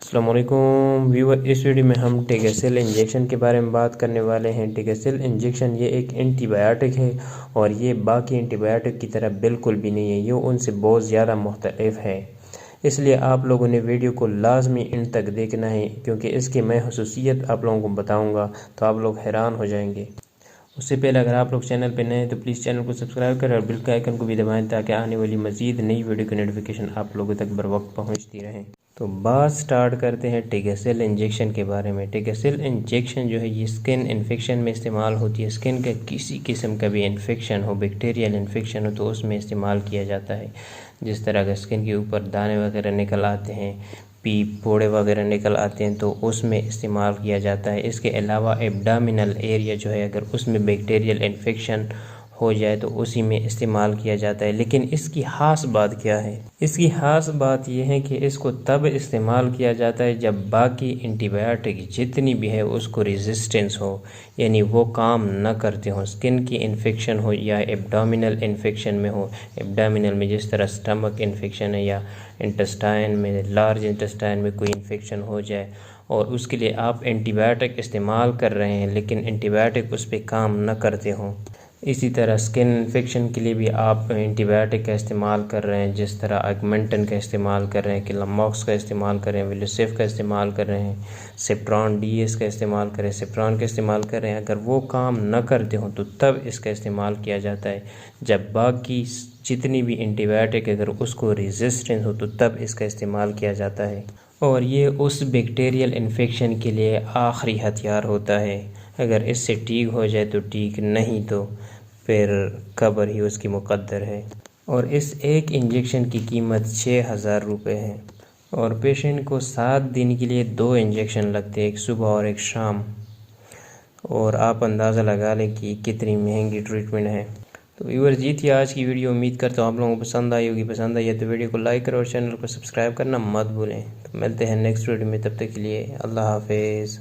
अस्सलाम वालेकुम व्यूअर, इस वीडियो में हम टेगासेल इंजेक्शन के बारे में बात करने वाले हैं। टेगासेल इंजेक्शन ये एक एंटीबायोटिक है और ये बाकी एंटीबायोटिक की तरह बिल्कुल भी नहीं है, ये उनसे बहुत ज़्यादा मुख्तलिफ है। इसलिए आप लोगों ने वीडियो को लाजमी इन तक देखना है, क्योंकि इसकी मैं खसूसियत आप लोगों को बताऊँगा तो आप लोग हैरान हो जाएंगे। उससे पहले अगर आप लोग चैनल पर नए हैं तो प्लीज़ चैनल को सब्सक्राइब करें और बेल के आइकन को भी दबाएं, ताकि आने वाली मज़ीद नई वीडियो की नोटिफिकेशन आप लोगों तक बर वक्त पहुँचती रहे। तो बात स्टार्ट करते हैं टेगासेल इंजेक्शन के बारे में। टेगासेल इंजेक्शन जो है ये स्किन इन्फेक्शन में इस्तेमाल होती है। स्किन का किसी किस्म का भी इन्फेक्शन हो, बैक्टीरियल इन्फेक्शन हो, तो उसमें इस्तेमाल किया जाता है। जिस तरह का स्किन के ऊपर दाने वगैरह निकल आते हैं, फोड़े वगैरह निकल आते हैं, तो उसमें इस्तेमाल किया जाता है। इसके अलावा एब्डामिनल एरिया जो है, अगर उसमें बैक्टीरियल इन्फेक्शन हो जाए तो उसी में इस्तेमाल किया जाता है। लेकिन इसकी ख़ास बात क्या है? इसकी ख़ास बात यह है कि इसको तब इस्तेमाल किया जाता है जब बाकी एंटीबायोटिक जितनी भी है उसको रेजिस्टेंस हो, यानी वो काम न करते हों। स्किन की इन्फेक्शन हो या एब्डोमिनल इन्फेक्शन में हो, एब्डोमिनल में जिस तरह स्टमक इन्फेक्शन है या इंटेस्टाइन में, लार्ज इंटेस्टाइन में कोई इन्फेक्शन हो जाए और उसके लिए आप एंटीबायोटिक इस्तेमाल कर रहे हैं लेकिन एंटीबायोटिक उस पर काम न करते हों। इसी तरह स्किन इन्फेक्शन के लिए भी आप एंटीबायोटिक का इस्तेमाल कर रहे हैं, जिस तरह ऑगमेंटन का इस्तेमाल कर रहे हैं, क्लमॉक्स का इस्तेमाल कर रहे हैं, विलोसिफ का इस्तेमाल कर रहे हैं, सेप्ट्रॉन डीएस का इस्तेमाल कर रहे हैं, सेप्ट्रॉन का इस्तेमाल कर रहे हैं। अगर वो काम न करते हों तो तब इसका इस्तेमाल किया जाता है। जब बाकी जितनी भी एंटीबायोटिक अगर उसको रेजिस्टेंस हो तो तब इसका इस्तेमाल किया जाता है। और ये उस बैक्टीरियल इन्फेक्शन के लिए आखिरी हथियार होता है। अगर इससे ठीक हो जाए तो ठीक, नहीं तो फिर कब्र ही उसकी मुकद्दर है। और इस एक इंजेक्शन की कीमत 6000 रुपये है और पेशेंट को 7 दिन के लिए 2 इंजेक्शन लगते हैं, एक सुबह और एक शाम। और आप अंदाज़ा लगा लें कि कितनी महंगी ट्रीटमेंट है। तो व्यूअर्स, ये थी आज की वीडियो। उम्मीद करता हूँ आप लोगों को पसंद आई होगी। पसंद आई है तो वीडियो को लाइक करो और चैनल को सब्सक्राइब करना मत भूलें। तो मिलते हैं नेक्स्ट वीडियो में, तब तक के लिए अल्लाह हाफिज़।